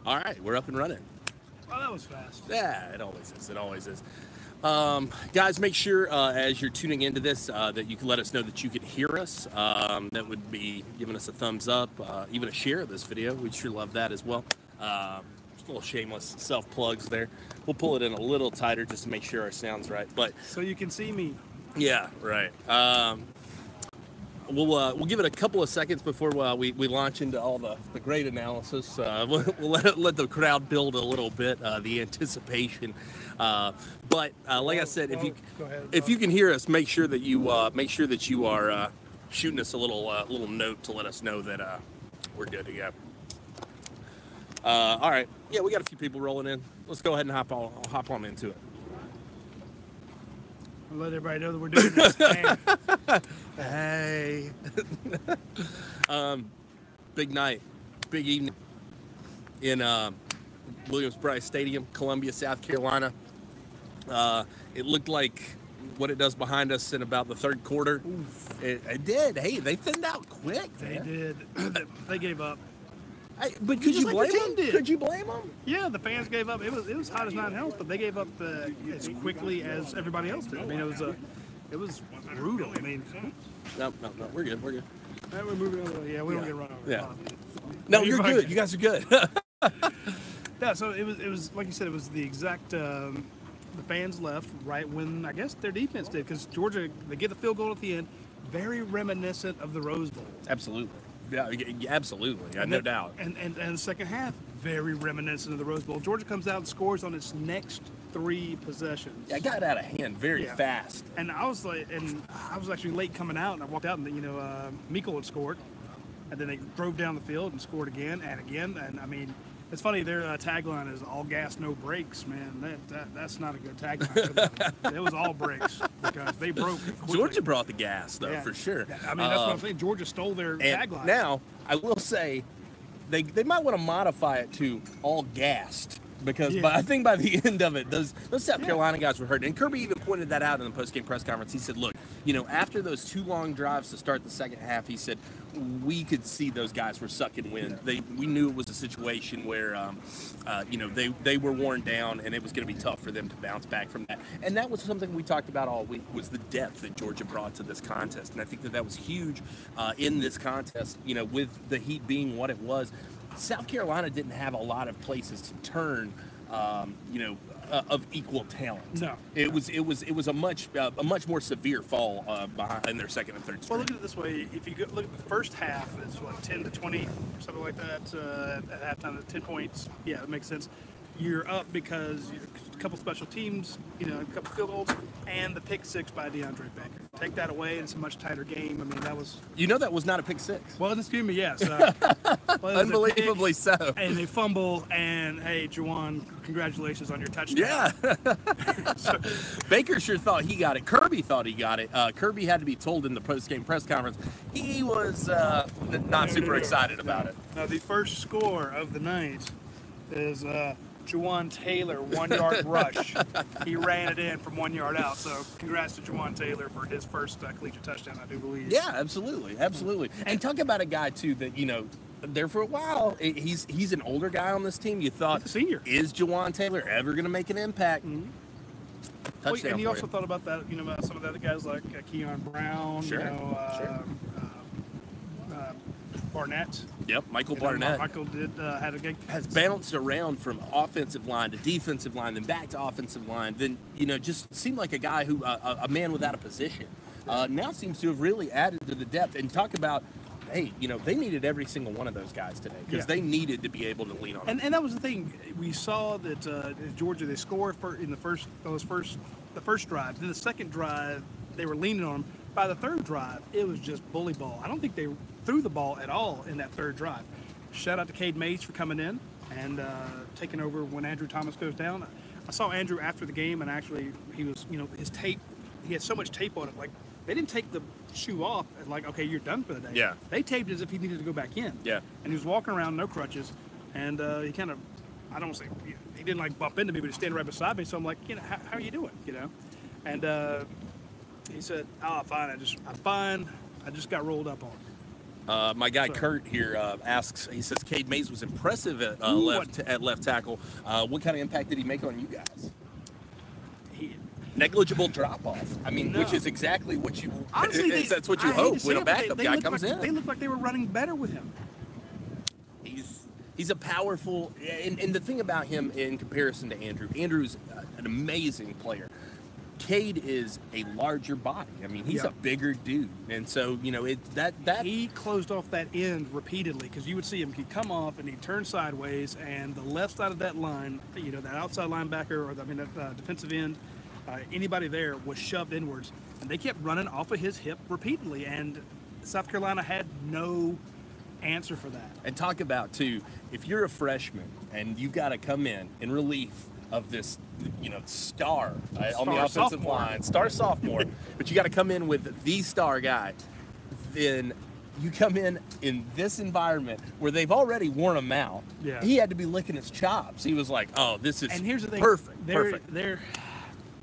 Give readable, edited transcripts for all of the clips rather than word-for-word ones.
All right, we're up and running. Oh, that was fast. Yeah, it always is. It always is. Guys, make sure as you're tuning into this that you can let us know that you can hear us. That would be giving us a thumbs up, even a share of this video. We'd sure love that as well. Just a little shameless self-plugs there. We'll pull it in a little tighter just to make sure our sound's right. But so you can see me. Yeah, right. We'll give it a couple of seconds before we launch into all the great analysis. We'll let the crowd build a little bit, the anticipation. But like I said, if you can hear us, make sure that you are shooting us a little note to let us know that we're good to go. All right, yeah, we got a few people rolling in. Let's go ahead and hop on into it. I'll let everybody know that we're doing this. Hey. Big night, big evening in Williams-Brice Stadium, Columbia, South Carolina. It looked like what it does behind us in about the third quarter. It did. Hey, they thinned out quick. They did. They gave up. But could you blame them? Could you blame them? Yeah, the fans gave up. It was hot as 9 hells, but they gave up as quickly as everybody else did. I mean, it was brutal. I mean, no, we're good. We're moving on. Yeah, we don't get run over. Yeah. No, you're good. You guys are good. Yeah. So it was like you said. It was the exact. The fans left right when I guess their defense did, because Georgia, they get the field goal at the end. Very reminiscent of the Rose Bowl. Absolutely. Yeah, absolutely. No doubt. And the second half, very reminiscent of the Rose Bowl. Georgia comes out and scores on its next 3 possessions. Yeah, it got out of hand very fast. And I was actually late coming out, and I walked out, and Meikle had scored, and then they drove down the field and scored again. And I mean, it's funny, their tagline is "all gas, no brakes." Man, that's not a good tagline. It was all brakes because they broke quickly. Georgia brought the gas, though, for sure. I mean, that's what I'm saying. Georgia stole their tagline. Now, I will say, they might want to modify it to "all gassed." Because I think by the end of it, those South Carolina guys were hurt. And Kirby even pointed that out in the post-game press conference. He said, look, after those 2 long drives to start the second half, he said, we could see those guys were sucking wind. We knew it was a situation where, they were worn down, and it was going to be tough for them to bounce back from that. And that was something we talked about all week, was the depth that Georgia brought to this contest. And I think that was huge in this contest, with the heat being what it was. South Carolina didn't have a lot of places to turn, of equal talent. No, it was a much more severe fall in their second and third string. Well, look at it this way: if you look at the first half, it's like 10 to 20, something like that. At halftime, 10 points. Yeah, it makes sense. You're up because a couple special teams, a couple field goals, and the pick 6 by DeAndre Baker. Take that away, and it's a much tighter game. I mean, that was... that was not a pick 6. Well, excuse me, yes. Unbelievably so. And they fumble, and, hey, Juwan, congratulations on your touchdown. Yeah. Baker sure thought he got it. Kirby thought he got it. Kirby had to be told in the post-game press conference he was not super excited about it. Now, the first score of the night is... Juwan Taylor, 1-yard rush. He ran it in from 1 yard out. So congrats to Juwan Taylor for his first collegiate touchdown, I do believe. Yeah, absolutely. And talk about a guy, too, that, there for a while, he's an older guy on this team. You thought, he's a senior. Is Juwan Taylor ever going to make an impact? Mm-hmm. And you also thought about that, about some of the other guys like Keon Brown, Barnett. Yep, Michael Barnett. Michael had a game. Has bounced around from offensive line to defensive line, then back to offensive line. Then, just seemed like a guy who, a man without a position. Now seems to have really added to the depth. And talk about, hey, they needed every single one of those guys today because they needed to be able to lean on them. And that was the thing. We saw that Georgia, they scored in the first drive. Then the second drive, they were leaning on them. By the third drive, it was just bully ball. I don't think they threw the ball at all in that third drive. Shout out to Cade Mays for coming in and taking over when Andrew Thomas goes down. I saw Andrew after the game, and actually he was, his tape, he had so much tape on it. Like, they didn't take the shoe off and like, okay, you're done for the day. Yeah. They taped it as if he needed to go back in. Yeah. And he was walking around, no crutches, and he kind of, I don't want to say, he didn't like bump into me, but he standing right beside me. So I'm like, how are you doing? And he said, "Oh, fine. I'm fine. I just got rolled up on." My guy Kurt here asks. He says Cade Mays was impressive at left tackle. What kind of impact did he make on you guys? Negligible drop off. I mean, which is exactly what you. Honestly, that's what you hope when a backup guy comes in. They look like they were running better with him. He's a powerful, and the thing about him in comparison to Andrew's an amazing player. Cade is a larger body. I mean, he's a bigger dude, and so that he closed off that end repeatedly because you would see him. He'd come off and he'd turn sideways, and the left side of that line, that outside linebacker or that defensive end. Anybody there was shoved inwards, and they kept running off of his hip repeatedly, and South Carolina had no answer for that. And talk about, too, if you're a freshman and you've got to come in relief of this, star on the offensive line, star sophomore, but you got to come in with the star guy, then you come in this environment where they've already worn him out. Yeah. He had to be licking his chops. He was like, oh, this is and here's the thing, perfect.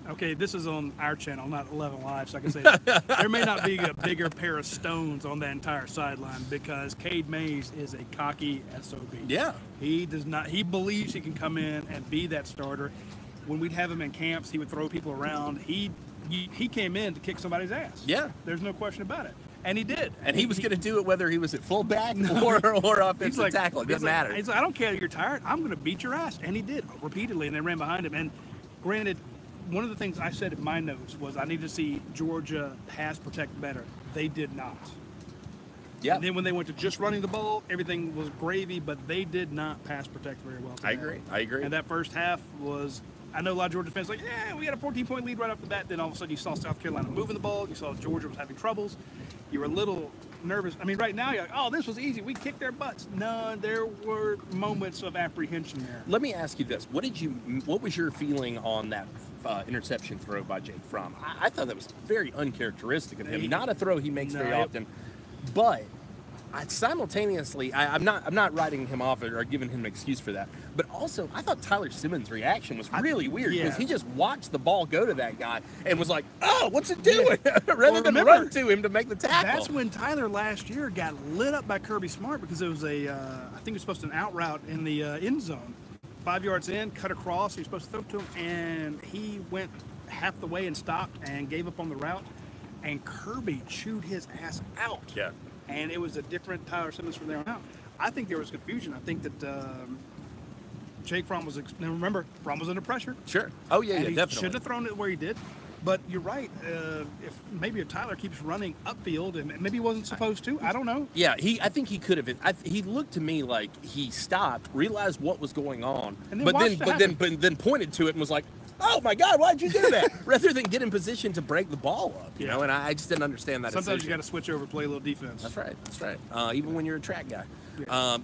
Okay, this is on our channel, not 11 Live, so I can say that. There may not be a bigger pair of stones on that entire sideline because Cade Mays is a cocky SOB. Yeah. He does not. He believes he can come in and be that starter. When we'd have him in camps, he would throw people around. He came in to kick somebody's ass. Yeah. There's no question about it. And he did. And he was going to do it whether he was at fullback or offensive tackle. It doesn't matter. He's like, I don't care if you're tired. I'm going to beat your ass. And he did repeatedly, and they ran behind him. And granted, one of the things I said in my notes was I need to see Georgia pass protect better. They did not. Yeah. And then when they went to just running the ball, everything was gravy, but they did not pass protect very well. I agree. And that first half was, I know a lot of Georgia fans like, yeah, we had a 14-point lead right off the bat. Then all of a sudden you saw South Carolina moving the ball. You saw Georgia was having troubles. You were a little nervous. I mean, right now you're like, oh, this was easy. We kicked their butts. No, there were moments of apprehension there. Let me ask you this: what was your feeling on that interception throw by Jake Fromm? I thought that was very uncharacteristic of him. Not a throw he makes very often, but simultaneously, I'm not writing him off or giving him an excuse for that. But also, I thought Tyler Simmons' reaction was really weird because he just watched the ball go to that guy and was like, "Oh, what's it doing?" Rather than run to him to make the tackle. That's when Tyler last year got lit up by Kirby Smart because it was I think it was supposed to be an out route in the end zone, 5 yards in, cut across. He was supposed to throw to him, and he went half the way and stopped and gave up on the route, and Kirby chewed his ass out. Yeah. And it was a different Tyler Simmons from there on out. I think there was confusion. I think that Jake Fromm was. Now remember, Fromm was under pressure. Sure. Oh yeah, he definitely. Shouldn't have thrown it where he did. But you're right. If Tyler keeps running upfield, and maybe he wasn't supposed to. I don't know. Yeah, I think he could have. He looked to me like he stopped, realized what was going on, and then pointed to it and was like, "Oh my God, why'd you do that?" Rather than get in position to break the ball up, you know. And I just didn't understand that. Sometimes you got to switch over, play a little defense. That's right. Even when you're a track guy.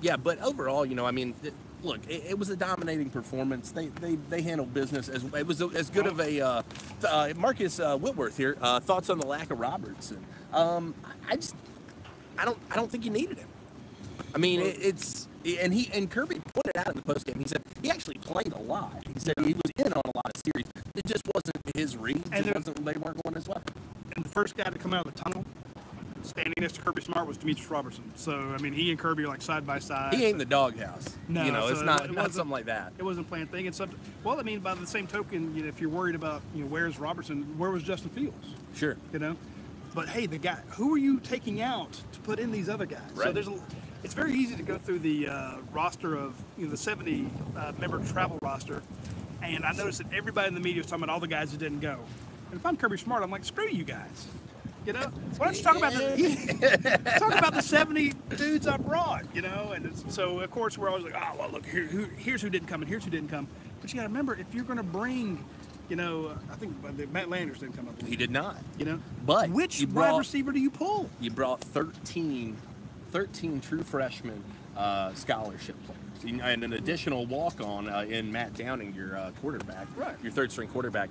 Yeah. But overall, I mean. Look, it was a dominating performance. They handled business it was as good of a Marcus Whitworth here. Thoughts on the lack of Robertson? I don't think you needed him. I mean, and Kirby pointed out in the postgame. He said he actually played a lot. He said he was in on a lot of series. It just wasn't his reads. They weren't going as well. And the first guy to come out of the tunnel, standing next to Kirby Smart, was Demetrius Robertson. So, I mean, he and Kirby are like side by side. He ain't in the doghouse. No, it's not something like that. It wasn't playing thing. And well, I mean, by the same token, if you're worried about, where's Robertson, where was Justin Fields? Sure. But hey, the guy, who are you taking out to put in these other guys? Right. So it's very easy to go through the roster of, the 70 member travel roster, and I noticed that everybody in the media was talking about all the guys that didn't go. And if I'm Kirby Smart, I'm like, screw you guys. Why don't you talk about the 70 dudes I brought, And so, of course, we're always like, oh, well, look, here's who didn't come and here's who didn't come. But you got to remember, if you're going to bring, I think Matt Landers didn't come up. He did not. But which wide receiver do you pull? You brought 13 true freshman scholarship players and an additional walk-on in Matt Downing, your quarterback, right? Your third-string quarterback.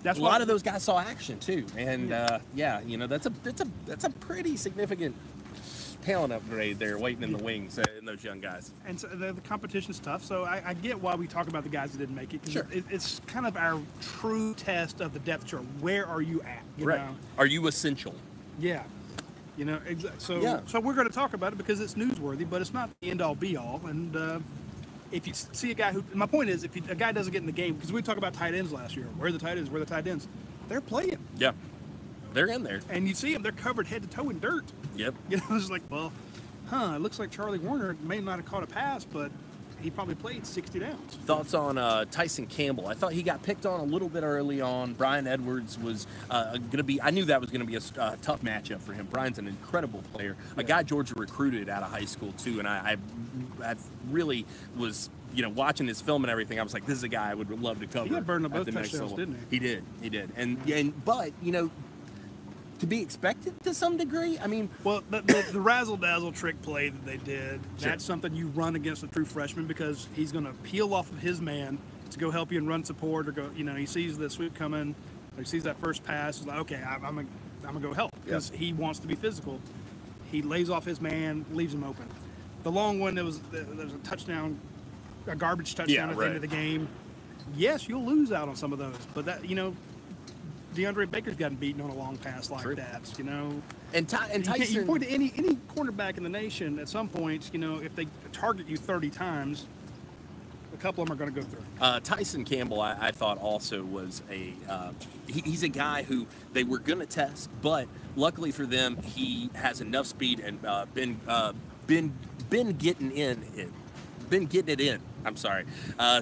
A lot of those guys saw action too, and that's a pretty significant talent upgrade there waiting in the wings in those young guys. And so the competition's tough, so I get why we talk about the guys that didn't make it. Sure. It's kind of our true test of the depth chart. Where are you at? Right. Are you essential? Yeah. You know, so we're going to talk about it because it's newsworthy, but it's not the end all be all. And if you see a guy who, my point is, if a guy doesn't get in the game, because we talked about tight ends last year, where are the tight ends? Where are the tight ends? They're playing. Yeah, they're in there. And you see them, they're covered head to toe in dirt. Yep. You know, it's like, well, it looks like Charlie Warner may not have caught a pass, but he probably played 60 downs. Thoughts on Tyson Campbell? I thought he got picked on a little bit early on. Brian Edwards was going to be, I knew that was going to be a tough matchup for him. Brian's an incredible player, a guy Georgia recruited out of high school too, and I really was, you know, watching his film and everything. I was like, this is a guy I would love to cover. He got burned on both the next touchdowns, level. didn't he? He did. But, you know, to be expected to some degree. I mean, well, the razzle-dazzle trick play that they did, Sure. that's something you run against a true freshman because he's going to peel off of his man to go help you and run support or go, you know, he sees the sweep coming, or he sees that first pass, he's like, okay, I'm going to go help because he wants to be physical. He lays off his man, leaves him open. The long one, there was a touchdown, a garbage touchdown at the end of the game. Yes, you'll lose out on some of those, but that, you know, DeAndre Baker's gotten beaten on a long pass like that, you know. And Tyson, you point to any cornerback in the nation at some point, you know, if they target you 30 times, a couple of them are going to go through. Tyson Campbell, I thought also was he's a guy who they were going to test, but luckily for them, he has enough speed and been getting it in. I'm sorry.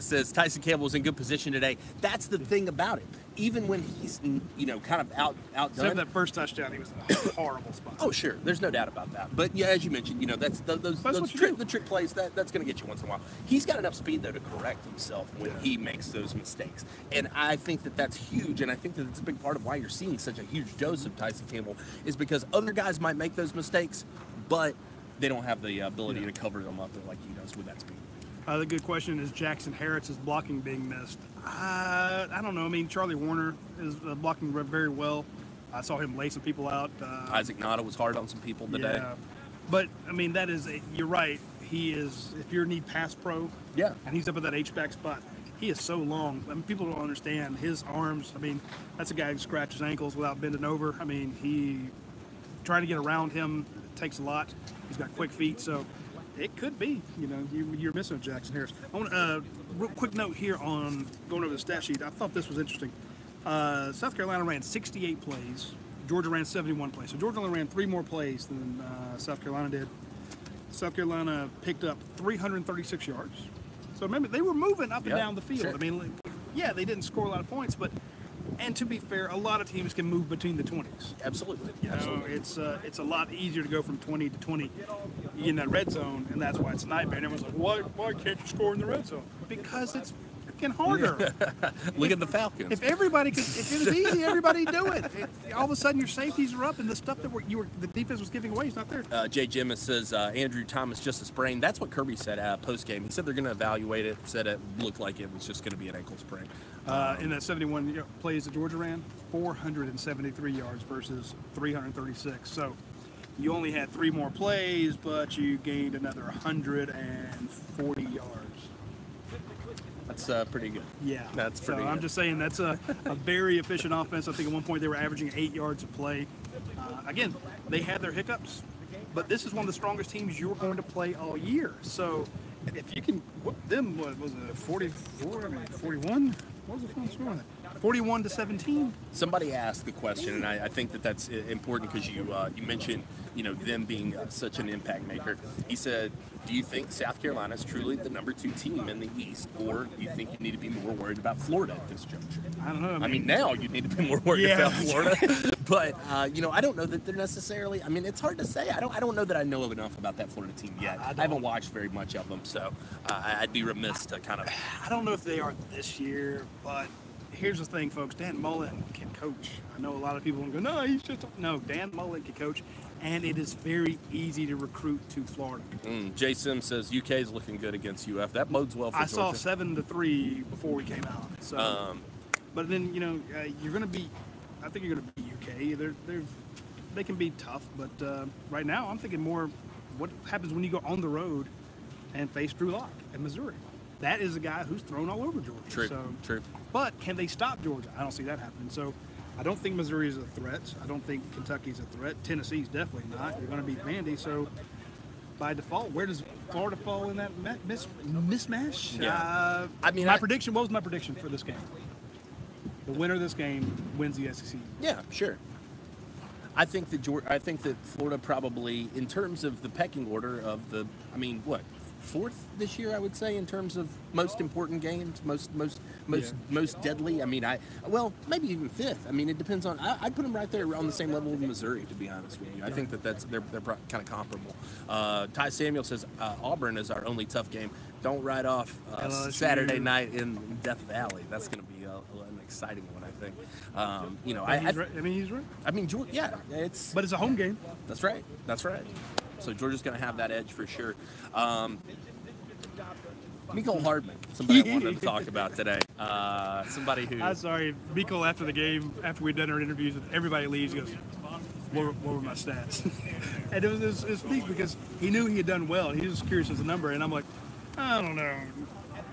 Says Tyson Campbell was in good position today. That's the thing about it. Even when he's, you know, kind of outdone. Except that first touchdown, he was in a horrible spot. Oh, sure. There's no doubt about that. But, yeah, as you mentioned, you know, the trick plays, that's going to get you once in a while. He's got enough speed, though, to correct himself when he makes those mistakes. And I think that that's huge, and I think that it's a big part of why you're seeing such a huge dose of Tyson Campbell is because other guys might make those mistakes, but they don't have the ability to cover them up like he does with that speed. The good question is Jackson Harris's blocking being missed. I don't know. I mean, Charlie Warner is blocking very well. I saw him lay some people out. Isaac Nada was hard on some people today. Yeah. But, I mean, you're right. He is, if you need pass pro, and he's up at that H-back spot, he is so long. I mean, people don't understand his arms. I mean, that's a guy who scratches ankles without bending over. I mean, trying to get around him takes a lot. He's got quick feet, so it could be, you know, you're missing Jackson Harris. I want real quick note here on going over the stat sheet. I thought this was interesting. South Carolina ran 68 plays. Georgia ran 71 plays. So Georgia only ran 3 more plays than South Carolina did. South Carolina picked up 336 yards. So remember, they were moving up and down the field. Sure. I mean, yeah, they didn't score a lot of points, but, and to be fair, a lot of teams can move between the 20s. Absolutely. You know, it's a lot easier to go from 20 to 20 in that red zone, and that's why it's a nightmare. And everyone's like, why can't you score in the red zone? Because it's freaking harder. Look at the Falcons. If it was easy, everybody'd do it. All of a sudden, your safeties are up, and the stuff that the defense was giving away is not there. Jay Jimmis says Andrew Thomas just a sprain. That's what Kirby said post game. He said they're going to evaluate it. Said it looked like it was just going to be an ankle sprain. In that 71 plays that Georgia ran, 473 yards versus 336. So you only had 3 more plays, but you gained another 140 yards. That's pretty good. Yeah. That's pretty good. I'm just saying that's a very efficient offense. I think at one point they were averaging 8 yards a play. Again, they had their hiccups, but this is one of the strongest teams you're going to play all year. So if you can whoop them, what was it, 44, 41? What was the final score on that? 41-17. Somebody asked the question, and I think that's important because you mentioned, you know, them being such an impact maker. He said, do you think South Carolina is truly the number 2 team in the East, or do you think you need to be more worried about Florida at this juncture? I don't know. I mean, now you need to be more worried about Florida. But, you know, I don't know that they're necessarily, I mean, it's hard to say. I don't know that I know enough about that Florida team yet. I haven't watched very much of them, so I'd be remiss to kind of. I don't know if they are this year, but here's the thing, folks. Dan Mullen can coach. I know a lot of people will go, no, he's just no. Dan Mullen can coach, and it is very easy to recruit to Florida. Jay Sims says UK is looking good against UF. That bodes well for Georgia. I saw 7-3 before we came out. So, but then you're going to be. I think you're going to beat UK. They can be tough, but right now I'm thinking more. What happens when you go on the road and face Drew Lock in Missouri? That is a guy who's thrown all over Georgia. True. True. But can they stop Georgia? I don't see that happening. So I don't think Missouri is a threat. I don't think Kentucky's a threat. Tennessee's definitely not. You're going to beat Vandy, so by default, where does Florida fall in that mismatch? Yeah. My prediction, what was my prediction for this game? The winner of this game wins the SEC. Yeah, sure. I think that Florida probably, in terms of the pecking order of fourth this year, I would say, in terms of most important games, most deadly. Maybe even fifth. I mean, it depends on. I'd put them right there on the same level with Missouri, to be honest with you. I think they're kind of comparable. Ty Samuel says Auburn is our only tough game. Don't write off Saturday night in Death Valley. That's going to be an exciting one, I think. He's right. I mean, Georgia, yeah, But it's a home game. That's right. So Georgia's going to have that edge for sure. Mecole Hardman, somebody I wanted to talk about today. Somebody who... I'm sorry, Mecole, after the game, after we'd done our interviews, everybody leaves, he goes, what were my stats? And it was neat because he knew he had done well. He was curious as a number, and I'm like, I don't know.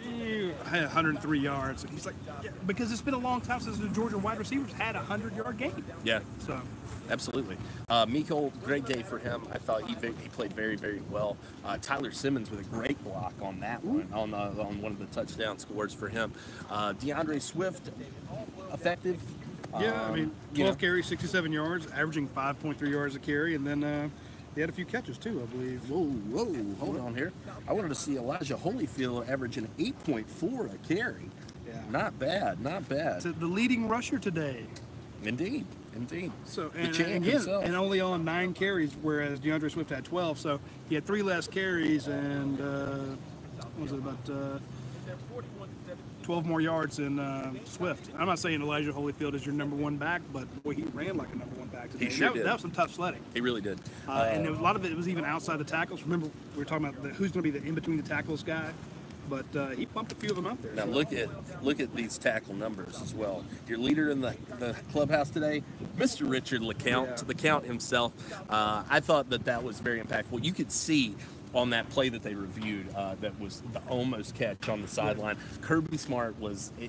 I had 103 yards. And he's like, yeah, because it's been a long time since the Georgia wide receivers had a 100-yard game. Yeah. So... Absolutely. Mecole, great day for him. I thought he played very, very well. Tyler Simmons with a great block on that one, on one of the touchdown scores for him. DeAndre Swift, effective. Yeah, 12 carries, 67 yards, averaging 5.3 yards a carry, and then he had a few catches too, I believe. Whoa, hold on here. I wanted to see Elijah Holyfield averaging 8.4 a carry. Yeah. Not bad. So the leading rusher today. Indeed. So and only on 9 carries, whereas DeAndre Swift had 12. So he had 3 less carries and what was it, about 12 more yards than Swift. I'm not saying Elijah Holyfield is your number one back, but boy, he ran like a number one back today. He sure did. That was some tough sledding. He really did. And a lot of it was even outside the tackles. Remember, we were talking about who's going to be the in between the tackles guy. But he pumped a few of them out there. Now look at these tackle numbers as well. Your leader in the clubhouse today, Mr. Richard LeCount, the Count himself. I thought that was very impactful. You could see on that play that they reviewed, that was the almost catch on the sideline. Kirby Smart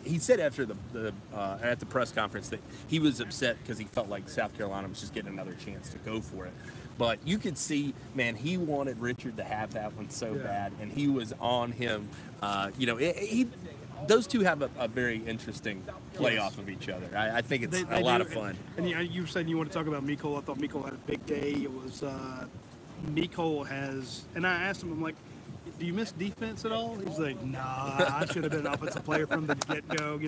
he said after at the press conference that he was upset because he felt like South Carolina was just getting another chance to go for it. But you could see, man, he wanted Richard to have that one so bad, and he was on him. Those two have a very interesting play off of each other. I think it's a lot of fun. And you said you want to talk about Mecole. I thought Mecole had a big day. It was Mecole has, and I asked him, I'm like, do you miss defense at all? He's like, nah, I should have been an offensive player from the get-go,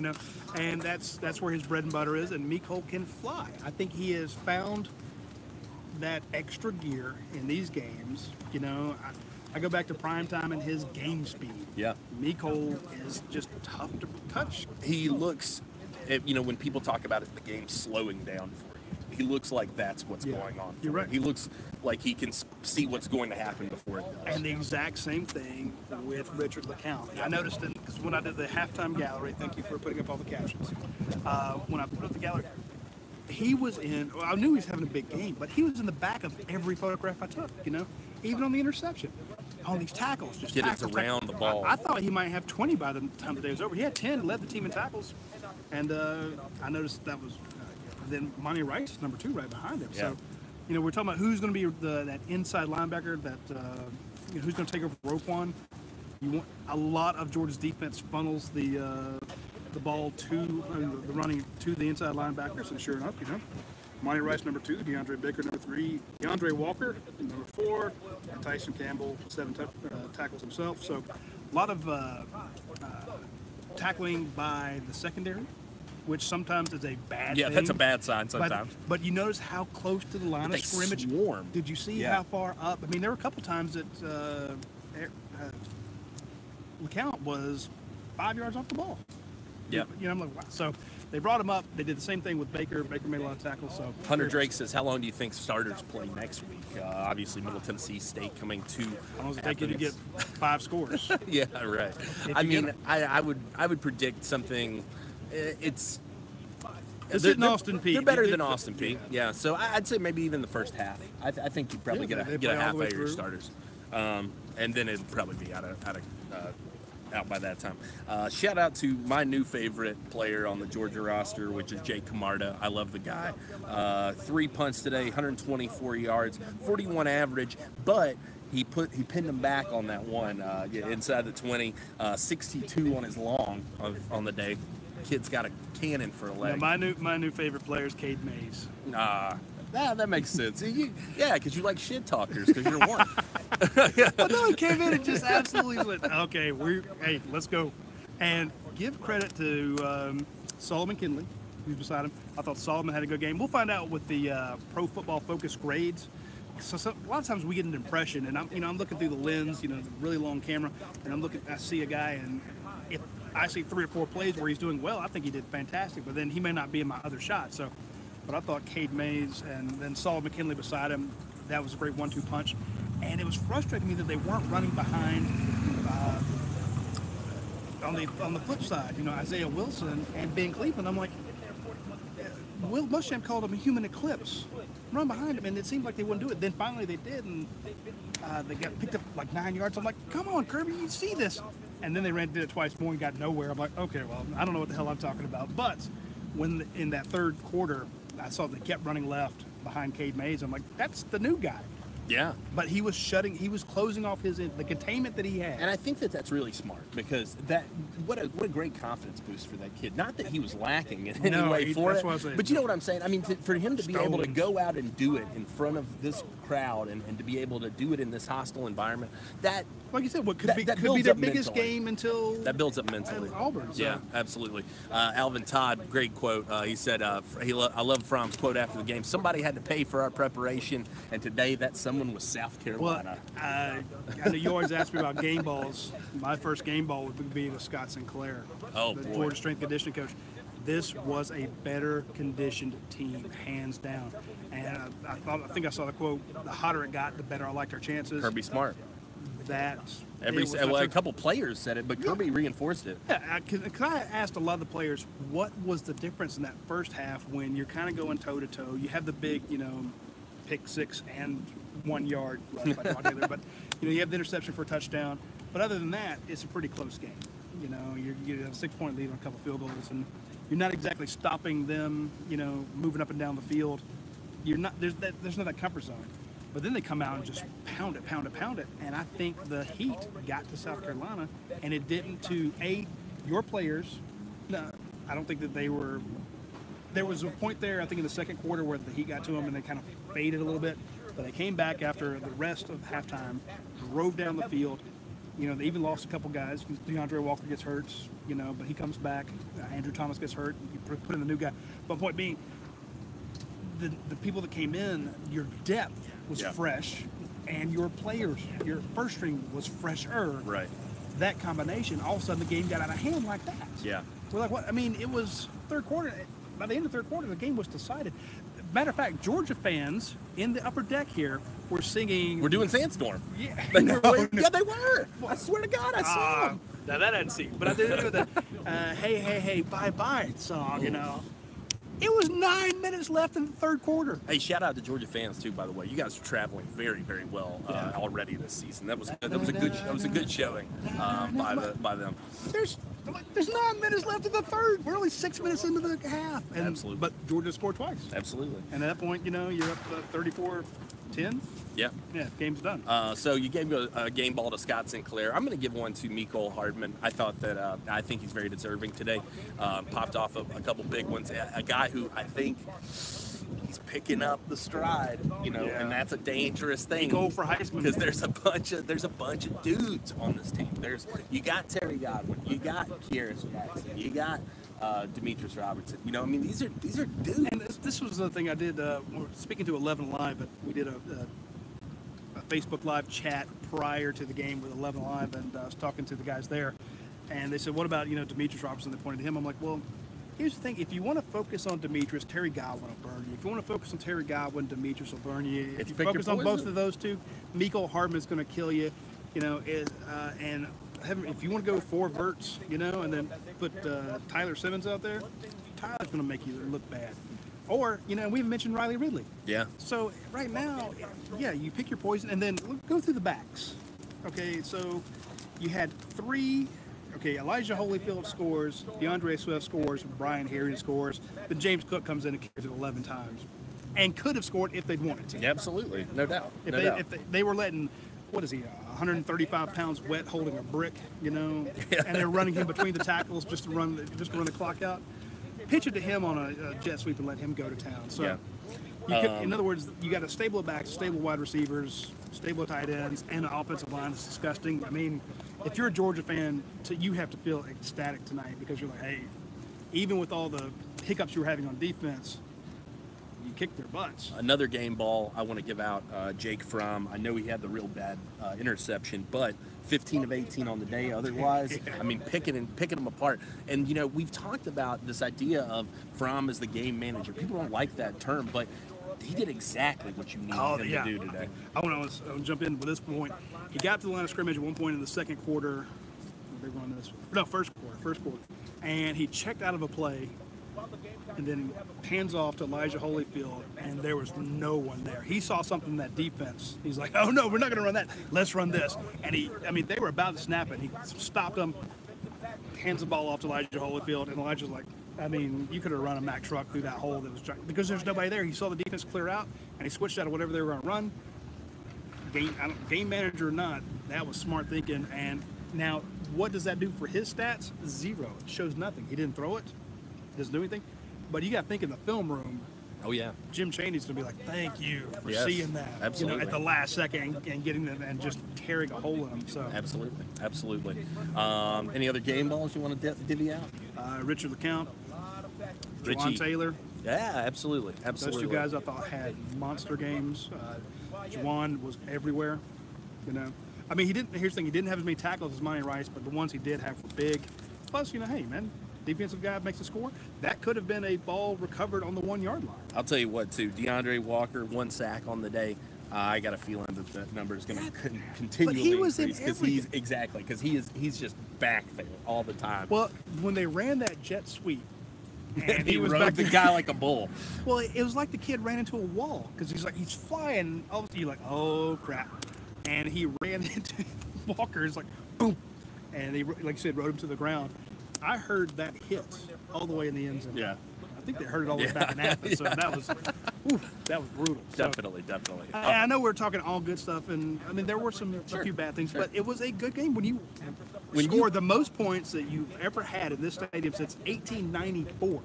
And that's where his bread and butter is, and Mecole can fly. I think he has found that extra gear in these games. I go back to prime time and his game speed. Yeah. Mecole is just tough to touch. He looks, when people talk about it, the game's slowing down for you. He looks like that's what's going on. You're right. He looks like he can see what's going to happen before it does. And the exact same thing with Richard LeCount. I noticed it because when I did the halftime gallery, thank you for putting up all the captions. When I put up the gallery, he was in, I knew he was having a big game, but he was in the back of every photograph I took, even on the interception. On these tackles. Just get it around the ball. I thought he might have 20 by the time the day was over. He had 10, led the team in tackles. And I noticed that was, then Monty Rice is number 2 right behind him. Yeah. So, we're talking about who's going to be that inside linebacker, that who's going to take over Roquan. A lot of Georgia's defense funnels the ball to the running to the inside linebackers, and sure enough, Monty Rice number 2, DeAndre Baker number 3, DeAndre Walker number 4, and Tyson Campbell 7 tackles himself. So a lot of tackling by the secondary, which sometimes is a bad thing. Yeah, that's a bad sign sometimes. But you notice how close to the line of scrimmage. Swarm. Did you see how far up? I mean, there were a couple times that LeCount was 5 yards off the ball. Yeah. I'm like, wow. So they brought him up. They did the same thing with Baker. Baker made a lot of tackles. So Hunter Drake says, how long do you think starters play next week? Obviously, Middle Tennessee State coming to how long does it take you to get 5 scores? Yeah, right. I would predict something. It's hitting Austin Peay. They're better than Austin Peay. Yeah. So I'd say maybe even the first half. I think you'd probably get a half of your starters, and then it'd probably be out of out by that time. Shout out to my new favorite player on the Georgia roster, which is Jake Camarda. I love the guy. 3 punts today, 124 yards, 41 average, but he pinned him back on that one inside the 20, 62 on his long on the day. Kid's got a cannon for a leg. Yeah, my new favorite player is Cade Mays. That makes sense. Because you like shit talkers, because you're one. Well, no, he came in and just absolutely went, okay, hey, let's go. And give credit to Solomon Kinley, who's beside him. I thought Solomon had a good game. We'll find out with the Pro Football Focus grades. So a lot of times we get an impression, and I'm looking through the lens, the really long camera, and I see a guy, and if I see 3 or 4 plays where he's doing well, I think he did fantastic, but then he may not be in my other shot. So, but I thought Cade Mays and then Solomon McKinley beside him, that was a great 1-2 punch. And it was frustrating me that they weren't running behind on the flip side, Isaiah Wilson and Ben Cleveland. I'm like, Will Muschamp called him a human eclipse. Run behind him, and it seemed like they wouldn't do it. Then finally they did, and they got picked up like 9 yards. I'm like, come on, Kirby, you see this. And then they did it twice more and got nowhere. I'm like, okay, well, I don't know what the hell I'm talking about. But when in that third quarter, I saw they kept running left behind Cade Mays. I'm like, that's the new guy. Yeah. But he was closing off the containment that he had. And I think that really smart, because what a great confidence boost for that kid. Not that he was lacking in any way for it, but you know what I'm saying? I mean, for him to be able to go out and do it in front of this crowd and to be able to do it in this hostile environment, that, like you said, what could be their biggest game until that builds up mentally. Auburn. So. Yeah, absolutely. Alvin Todd, great quote. He said, "I love Fromm's quote after the game. Somebody had to pay for our preparation, and today that someone was South Carolina." Well, I know you always ask me about game balls. My first game ball would be the Scott Sinclair, the Georgia strength conditioning coach. This was a better conditioned team, hands down. And I think I saw the quote: "The hotter it got, the better I liked our chances." Kirby Smart. A couple players said it, but Kirby reinforced it. Yeah, because I asked a lot of the players, what was the difference in that first half when you're kind of going toe to toe? You have the big, pick 6 and 1 yard, but you have the interception for a touchdown. But other than that, it's a pretty close game. You have a 6-point lead on a couple field goals, and you're not exactly stopping them. Moving up and down the field. There's not that comfort zone. But then they come out and just pound it. And I think the heat got to South Carolina, and it didn't to your players. No, I don't think that they were. There was a point there, I think, in the second quarter where the heat got to them and they kind of faded a little bit. But they came back after the rest of halftime, drove down the field. They even lost a couple guys. DeAndre Walker gets hurt, but he comes back. Andrew Thomas gets hurt. You put in the new guy. But point being, the people that came in, your depth was fresh, and your players, your first string was fresher. Right. That combination, all of a sudden the game got out of hand like that. Yeah. We're like, what? I mean, it was third quarter. By the end of the third quarter, the game was decided. Matter of fact, Georgia fans in the upper deck here were singing. We're doing Sandstorm. Yeah. Yeah, they were. I swear to God, I saw them. Now that I didn't see. But I did do the hey, bye song, It was 9 minutes left in the third quarter. Hey, shout out to Georgia fans too. By the way, you guys are traveling very, very well already this season. That was a good showing by them. There's 9 minutes left in the third. We're only 6 minutes into the half. Absolutely. But Georgia scored twice. Absolutely. And at that point, you're up 34-10. Yeah. Yeah, game's done. So you gave a game ball to Scott Sinclair. I'm going to give one to Mecole Hardman. I thought that I think he's very deserving today. Popped off a couple big ones. A guy who I think he's picking up the stride, and that's a dangerous thing. Go for Heisman because there's a bunch of dudes on this team. You got Terry Godwin, you got Kieran Jackson, you got Demetrius Robertson. These are dudes. And this was the thing I did. Speaking to 11 Live, but we did a Facebook Live chat prior to the game with 11 Live, and I was talking to the guys there, and they said, "What about Demetrius Robertson?" They pointed to him. I'm like, "Well, here's the thing. If you want to focus on Demetrius, Terry Godwin will burn you. If you want to focus on Terry Godwin, Demetrius will burn you. If you focus on both of those two, Mecole Hardman is going to kill you. And if you want to go 4 verts, and then put Tyler Simmons out there, Tyler's going to make you look bad." Or, we've mentioned Riley Ridley. Yeah. So right now, you pick your poison and then go through the backs. Okay, so you had 3 okay, Elijah Holyfield scores, DeAndre Swift scores, Brian Herring scores, then James Cook comes in and carries it 11 times. And could have scored if they'd wanted to. Yeah, absolutely. No doubt. If they were letting, what is he, 135 pounds wet holding a brick, and they're running him between the tackles just to run the clock out. Pitch it to him on a jet sweep and let him go to town. So, in other words, you got a stable of backs, stable wide receivers, stable tight ends, and an offensive line that's disgusting. I mean, if you're a Georgia fan, you have to feel ecstatic tonight because you're like, hey, even with all the hiccups you were having on defense, you kicked their butts. Another game ball I want to give out, Jake Fromm. I know he had the real bad interception, but 15 of 18 on the day otherwise. I mean, picking them apart. And, we've talked about this idea of Fromm as the game manager. People don't like that term, but he did exactly what you needed him to do today. I want to jump in with this point. He got to the line of scrimmage at one point in the second quarter. First quarter. And he checked out of a play and then hands off to Elijah Holyfield, and there was no one there. He saw something in that defense. He's like, oh, no, we're not going to run that. Let's run this. And they were about to snap it. He stopped them, hands the ball off to Elijah Holyfield, and Elijah's like, you could have run a Mack truck through that hole that was because there's nobody there. He saw the defense clear out, and he switched out of whatever they were going to run. Game manager or not, that was smart thinking. And now, what does that do for his stats? 0. It shows nothing. He didn't throw it. Doesn't do anything. But you got to think in the film room. Oh yeah. Jim Chaney's gonna be like, "Thank you for seeing that." Absolutely. At the last second and getting them and just tearing a hole in them. So. Absolutely. Any other game balls you want to divvy out? Richard LeCount, Richie Juwan Taylor. Yeah, absolutely. Those two guys I thought had monster games. Juwan was everywhere. He didn't. Here's the thing: he didn't have as many tackles as Monty Rice, but the ones he did have were big. Plus, hey man. Defensive guy makes a score. That could have been a ball recovered on the 1-yard line. I'll tell you what, too. DeAndre Walker, 1 sack on the day. I got a feeling that number is going to continually increase because he's just back there all the time. Well, when they ran that jet sweep, and he was rode the guy like a bull. Well, it was like the kid ran into a wall because he's flying. And all of a sudden you're like, oh crap, and he ran into Walker. It's like boom, and they, like you said, rode him to the ground. I heard that hit all the way in the end zone. Yeah. I think they heard it all the way back in Athens, so that was brutal. Definitely. I know we're talking all good stuff, and there were a few bad things, but it was a good game when you scored the most points that you've ever had in this stadium since 1894.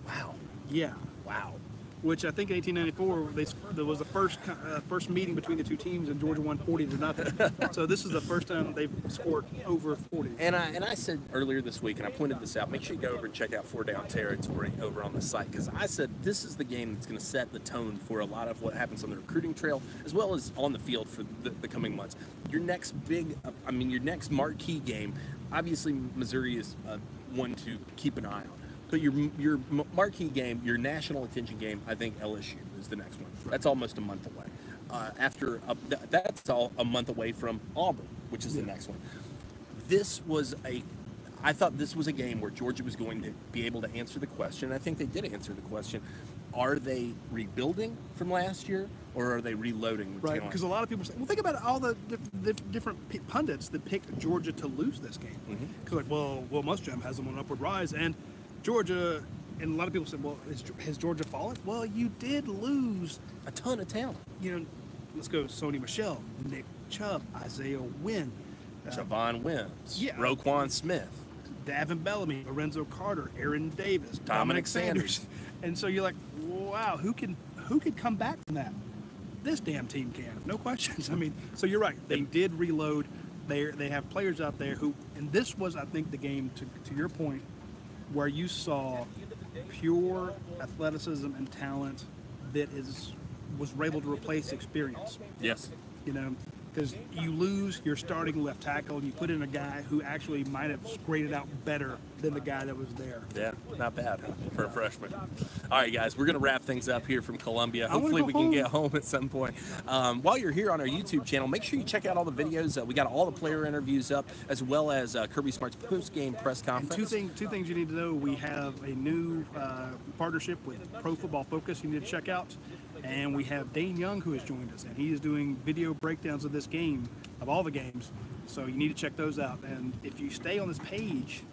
Wow. Yeah. Wow. Which I think in 1894 there was the first meeting between the two teams, and Georgia won 40-0. So this is the first time they've scored over 40. And I said earlier this week, and I pointed this out, make sure you go over and check out 4 Down Territory over on the site, because I said this is the game that's going to set the tone for a lot of what happens on the recruiting trail, as well as on the field for the coming months. Your next your next marquee game, obviously Missouri is one to keep an eye on. But your marquee game, your national attention game, I think LSU is the next one. That's almost a month away. That's all a month away from Auburn, which is the next one. I thought this was a game where Georgia was going to be able to answer the question. I think they did answer the question. Are they rebuilding from last year, or are they reloading with talent? Because a lot of people say, well, think about all the different pundits that picked Georgia to lose this game. Because Will Muschamp has them on an upward rise, and Georgia, and a lot of people said, well, has Georgia fallen? Well, you did lose a ton of talent. Let's go Sony Michel, Nick Chubb, Isaiah Wynn, Javon Wims, Roquan Smith, Davin Bellamy, Lorenzo Carter, Aaron Davis, Dominic Sanders. And so you're like, wow, who can come back from that? This damn team can, no questions. So you're right. They did reload. They have players out there who, and this was, I think, the game, to your point, where you saw pure athleticism and talent that was able to replace experience. Yes. Because you lose your starting left tackle and you put in a guy who actually might have graded out better than the guy that was there. Yeah, not bad for a freshman. All right, guys, we're going to wrap things up here from Columbia. Hopefully we can get home at some point. While you're here on our YouTube channel, make sure you check out all the videos. We got all the player interviews up, as well as Kirby Smart's post-game press conference. And two things you need to know. We have a new partnership with Pro Football Focus you need to check out. And we have Dane Young, who has joined us, and he is doing video breakdowns of this game, of all the games, So you need to check those out. And if you stay on this page,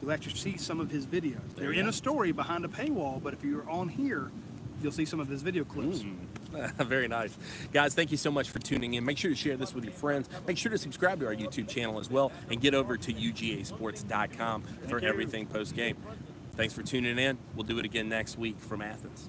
you'll actually see some of his videos. They're in a story behind a paywall, but if you're on here, you'll see some of his video clips. Very nice. Guys, thank you so much for tuning in. Make sure to share this with your friends. Make sure to subscribe to our YouTube channel as well, and get over to UGAsports.com for everything post-game. Thanks for tuning in. We'll do it again next week from Athens.